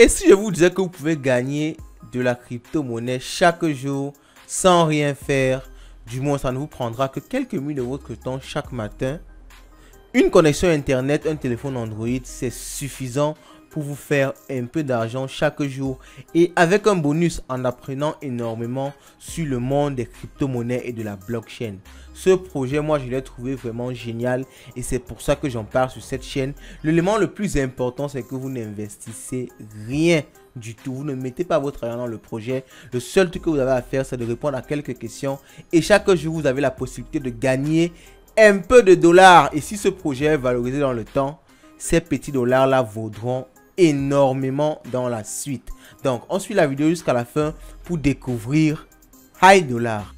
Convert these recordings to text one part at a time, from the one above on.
Et si je vous disais que vous pouvez gagner de la crypto-monnaie chaque jour sans rien faire, du moins ça ne vous prendra que quelques minutes de votre temps chaque matin. Une connexion internet, un téléphone Android, c'est suffisant pour vous faire un peu d'argent chaque jour et avec un bonus en apprenant énormément sur le monde des crypto-monnaies et de la blockchain. Ce projet, moi, je l'ai trouvé vraiment génial et c'est pour ça que j'en parle sur cette chaîne. L'élément le plus important, c'est que vous n'investissez rien du tout. Vous ne mettez pas votre argent dans le projet. Le seul truc que vous avez à faire, c'est de répondre à quelques questions et chaque jour, vous avez la possibilité de gagner un peu de dollars. Et si ce projet est valorisé dans le temps, ces petits dollars là vaudront énormément dans la suite. Donc on suit la vidéo jusqu'à la fin pour découvrir HiDollar.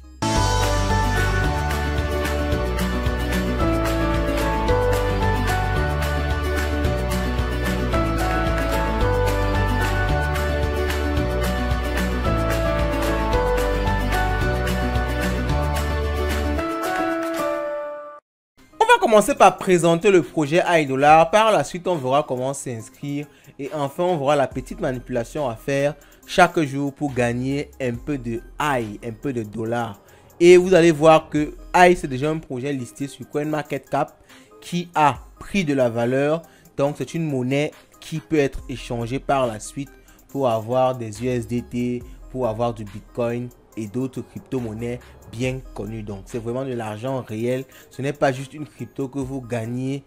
Commencer par présenter le projet HiDollar. Par la suite, on verra comment s'inscrire et enfin, on verra la petite manipulation à faire chaque jour pour gagner un peu de Hi, un peu de dollars. Et vous allez voir que Hi, c'est déjà un projet listé sur CoinMarketCap qui a pris de la valeur. Donc, c'est une monnaie qui peut être échangée par la suite pour avoir des USDT, pour avoir du Bitcoin et d'autres crypto-monnaies bien connues. Donc c'est vraiment de l'argent réel. Ce n'est pas juste une crypto que vous gagnez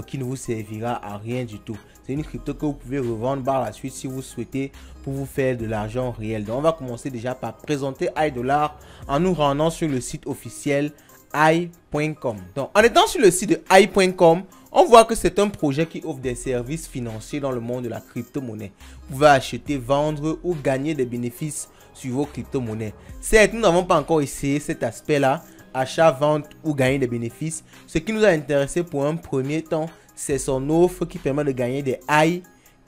qui ne vous servira à rien du tout. C'est une crypto que vous pouvez revendre par la suite si vous souhaitez pour vous faire de l'argent réel. Donc on va commencer déjà par présenter HiDollar en nous rendant sur le site officiel hi.com. Donc en étant sur le site de hi.com, on voit que c'est un projet qui offre des services financiers dans le monde de la crypto-monnaie. Vous pouvez acheter, vendre ou gagner des bénéfices sur vos crypto-monnaies. Certes, nous n'avons pas encore essayé cet aspect-là, achat, vente ou gagner des bénéfices. Ce qui nous a intéressé pour un premier temps, c'est son offre qui permet de gagner des Hi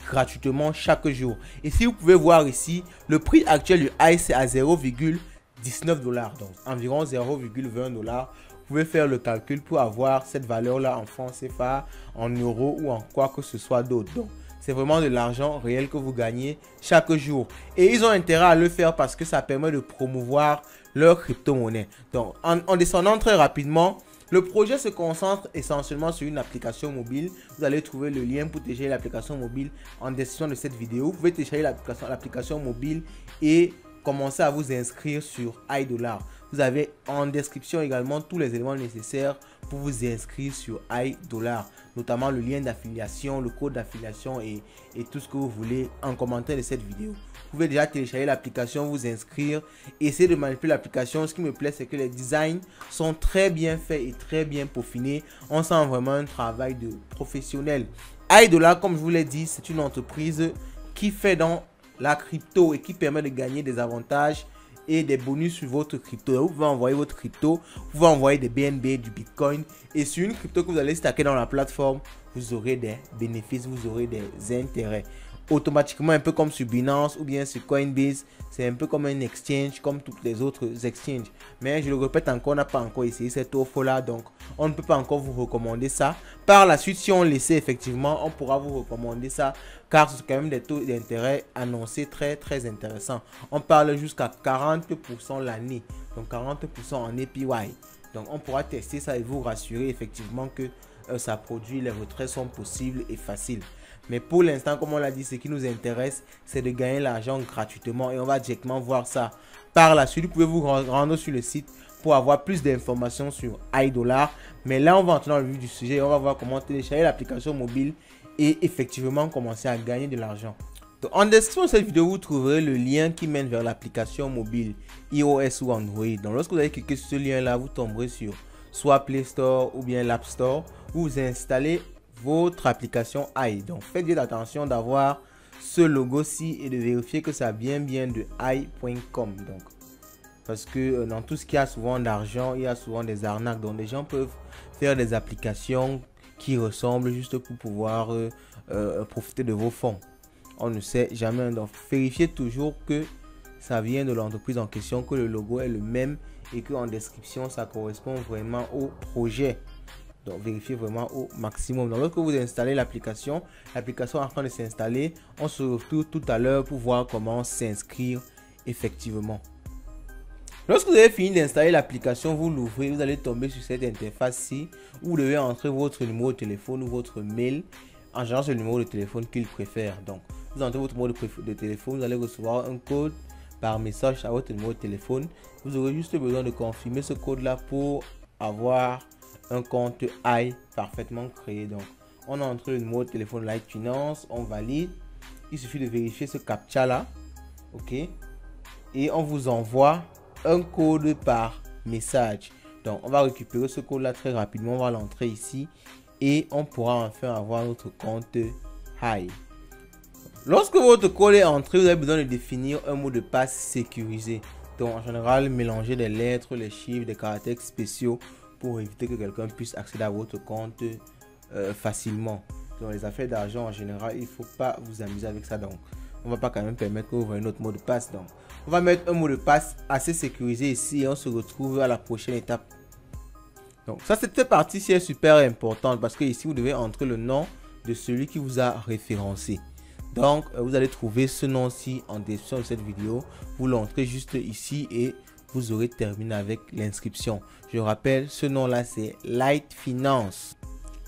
gratuitement chaque jour. Et si vous pouvez voir ici, le prix actuel du Hi, c'est à 0,19 $, donc environ 0,20 $. Vous pouvez faire le calcul pour avoir cette valeur-là en francs CFA, en euros ou en quoi que ce soit d'autre. Donc, c'est vraiment de l'argent réel que vous gagnez chaque jour. Et ils ont intérêt à le faire parce que ça permet de promouvoir leur crypto-monnaie. Donc, en descendant très rapidement, le projet se concentre essentiellement sur une application mobile. Vous allez trouver le lien pour télécharger l'application mobile en description de cette vidéo. Vous pouvez télécharger l'application mobile et commencer à vous inscrire sur HiDollar. Vous avez en description également tous les éléments nécessaires pour vous inscrire sur HiDollar, notamment le lien d'affiliation, le code d'affiliation et tout ce que vous voulez en commentaire de cette vidéo. Vous pouvez déjà télécharger l'application, vous inscrire, essayer de manipuler l'application. Ce qui me plaît, c'est que les designs sont très bien faits et très bien peaufinés. On sent vraiment un travail de professionnel. HiDollar, comme je vous l'ai dit, c'est une entreprise qui fait dans la crypto et qui permet de gagner des avantages et des bonus sur votre crypto. Vous pouvez envoyer votre crypto, vous pouvez envoyer des BNB, du Bitcoin, et sur une crypto que vous allez stacker dans la plateforme, vous aurez des bénéfices, vous aurez des intérêts automatiquement, un peu comme sur Binance ou bien sur Coinbase. C'est un peu comme un exchange, comme toutes les autres exchanges. Mais je le répète encore, on n'a pas encore essayé cette offre là, donc on ne peut pas encore vous recommander ça. Par la suite, si on l'essaie effectivement, on pourra vous recommander ça, car c'est quand même des taux d'intérêt annoncés très intéressants. On parle jusqu'à 40% l'année, donc 40% en APY. Donc on pourra tester ça et vous rassurer effectivement que ça produit, les retraits sont possibles et faciles. Mais pour l'instant, comme on l'a dit, ce qui nous intéresse, c'est de gagner l'argent gratuitement et on va directement voir ça par la suite. Vous pouvez vous rendre sur le site pour avoir plus d'informations sur HiDollar. Mais là, on va entrer dans le vif du sujet et on va voir comment télécharger l'application mobile et effectivement commencer à gagner de l'argent. En description de cette vidéo, vous trouverez le lien qui mène vers l'application mobile iOS ou Android. Donc lorsque vous allez cliquer sur ce lien-là, vous tomberez sur soit Play Store ou bien l'App Store où vous installez votre application Hi. Donc faites bien attention d'avoir ce logo-ci et de vérifier que ça vient bien de hi.com. Donc parce que dans tout ce qui a souvent d'argent, il y a souvent des arnaques. Donc les gens peuvent faire des applications qui ressemblent juste pour pouvoir profiter de vos fonds. On ne sait jamais. Donc vérifiez toujours que ça vient de l'entreprise en question, que le logo est le même et que en description ça correspond vraiment au projet. Donc vérifiez vraiment au maximum. Donc lorsque vous installez l'application, l'application est en train de s'installer. On se retrouve tout à l'heure pour voir comment s'inscrire effectivement. Lorsque vous avez fini d'installer l'application, vous l'ouvrez, vous allez tomber sur cette interface-ci où vous devez entrer votre numéro de téléphone ou votre mail. En général, c'est le numéro de téléphone qu'il préfère. Donc, vous entrez votre numéro de téléphone, vous allez recevoir un code par message à votre numéro de téléphone. Vous aurez juste besoin de confirmer ce code-là pour avoir un compte AI parfaitement créé. Donc, on entre le numéro de téléphone Light Finance, on valide. Il suffit de vérifier ce captcha-là. OK. Et on vous envoie un code par message. Donc, on va récupérer ce code-là très rapidement. On va l'entrer ici. Et on pourra enfin avoir notre compte AI. Lorsque votre code est entré, vous avez besoin de définir un mot de passe sécurisé. Donc, en général, mélanger des lettres, les chiffres, des caractères spéciaux pour éviter que quelqu'un puisse accéder à votre compte facilement. Dans les affaires d'argent, en général, il ne faut pas vous amuser avec ça. Donc, on ne va pas quand même permettre que vous voyez notre mot de passe. Donc, on va mettre un mot de passe assez sécurisé ici et on se retrouve à la prochaine étape. Donc, ça, cette partie-ci est super importante parce que ici, vous devez entrer le nom de celui qui vous a référencé. Donc, vous allez trouver ce nom-ci en description de cette vidéo. Vous l'entrez juste ici et vous aurez terminé avec l'inscription. Je rappelle, ce nom-là, c'est Light Finance.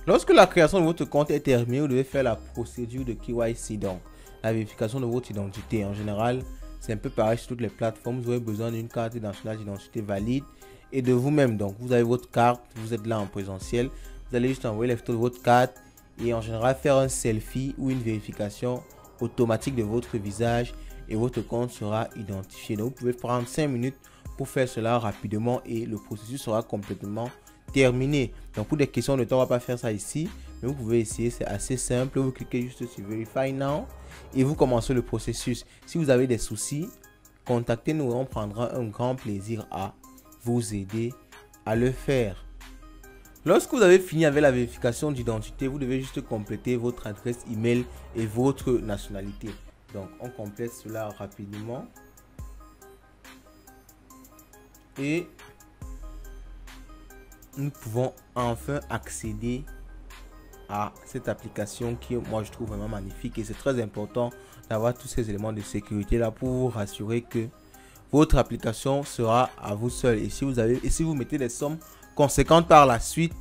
Lorsque la création de votre compte est terminée, vous devez faire la procédure de KYC, donc la vérification de votre identité. En général, c'est un peu pareil sur toutes les plateformes. Vous aurez besoin d'une carte nationale d'identité valide et de vous-même. Donc, vous avez votre carte, vous êtes là en présentiel. Vous allez juste envoyer les photos de votre carte et en général faire un selfie ou une vérification automatique de votre visage et votre compte sera identifié. Donc, vous pouvez prendre 5 minutes pour faire cela rapidement et le processus sera complètement terminé. Donc, pour des questions de temps, on ne va pas faire ça ici, mais vous pouvez essayer, c'est assez simple. Vous cliquez juste sur Verify Now et vous commencez le processus. Si vous avez des soucis, contactez-nous et on prendra un grand plaisir à vous aider à le faire. Lorsque vous avez fini avec la vérification d'identité, vous devez juste compléter votre adresse email et votre nationalité. Donc, on complète cela rapidement. Et nous pouvons enfin accéder à cette application qui, moi, je trouve vraiment magnifique. Et c'est très important d'avoir tous ces éléments de sécurité là pour vous rassurer que votre application sera à vous seul. Et si vous mettez des sommes conséquentes par la suite,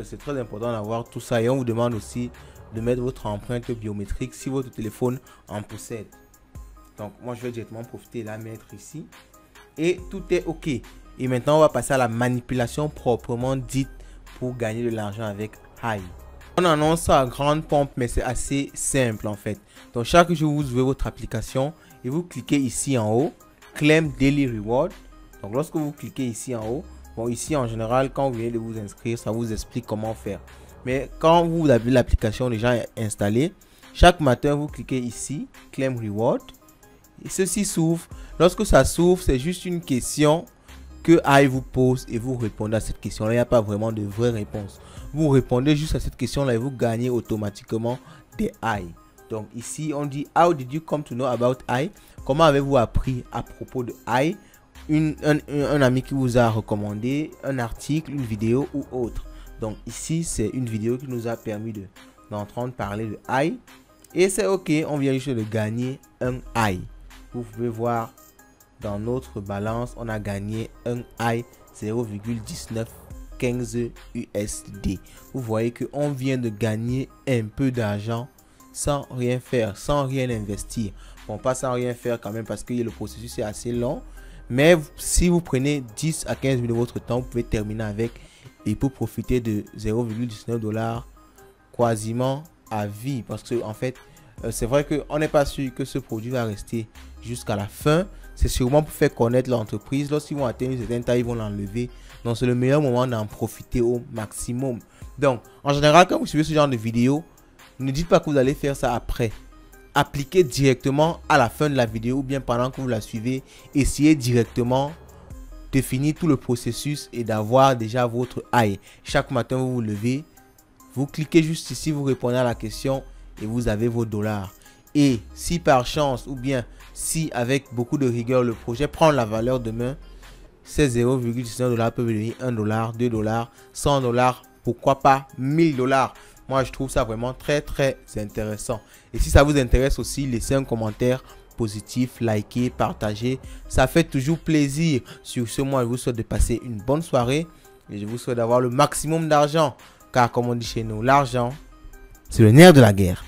c'est très important d'avoir tout ça. Et on vous demande aussi de mettre votre empreinte biométrique si votre téléphone en possède. Donc, moi, je vais directement profiter et la mettre ici. Et tout est OK. Et maintenant, on va passer à la manipulation proprement dite pour gagner de l'argent avec AI. On annonce ça à grande pompe, mais c'est assez simple en fait. Donc, chaque jour, vous ouvrez votre application et vous cliquez ici en haut, Claim Daily Reward. Donc, lorsque vous cliquez ici en haut, bon, ici en général, quand vous venez de vous inscrire, ça vous explique comment faire. Mais quand vous avez l'application déjà installée, chaque matin, vous cliquez ici, Claim Reward. Et ceci s'ouvre. Lorsque ça s'ouvre, c'est juste une question que AI vous pose et vous répondez à cette question-là. Il n'y a pas vraiment de vraie réponse. Vous répondez juste à cette question-là et vous gagnez automatiquement des AI. Donc ici, on dit How did you come to know about AI? Comment avez-vous appris à propos de AI? Un ami qui vous a recommandé un article, une vidéo ou autre. Donc ici, c'est une vidéo qui nous a permis d'entendre parler de AI. Et c'est OK, on vient juste de gagner un AI. Vous pouvez voir dans notre balance, on a gagné un AI 0,1915 USD. Vous voyez qu'on vient de gagner un peu d'argent sans rien faire, sans rien investir. Bon, pas sans rien faire quand même parce que le processus est assez long. Mais si vous prenez 10 à 15 minutes de votre temps, vous pouvez terminer avec et pour profiter de 0,19 $ quasiment à vie. Parce que en fait, c'est vrai qu'on n'est pas sûr que ce produit va rester jusqu'à la fin. C'est sûrement pour faire connaître l'entreprise. Lorsqu'ils vont atteindre une certaine taille, ils vont l'enlever. Donc, c'est le meilleur moment d'en profiter au maximum. Donc, en général, quand vous suivez ce genre de vidéo, ne dites pas que vous allez faire ça après. Appliquez directement à la fin de la vidéo ou bien pendant que vous la suivez. Essayez directement de finir tout le processus et d'avoir déjà votre AI. Chaque matin, vous vous levez. Vous cliquez juste ici, vous répondez à la question et vous avez vos dollars. Et si par chance ou bien si avec beaucoup de rigueur le projet prend la valeur demain, ces 0,19 $ peuvent devenir 1 $, 2 $, 100 $, pourquoi pas 1000 $. Moi, je trouve ça vraiment très intéressant. Et si ça vous intéresse aussi, laissez un commentaire positif, likez, partagez. Ça fait toujours plaisir. Sur ce, moi, je vous souhaite de passer une bonne soirée et je vous souhaite d'avoir le maximum d'argent. Car comme on dit chez nous, l'argent, c'est le nerf de la guerre.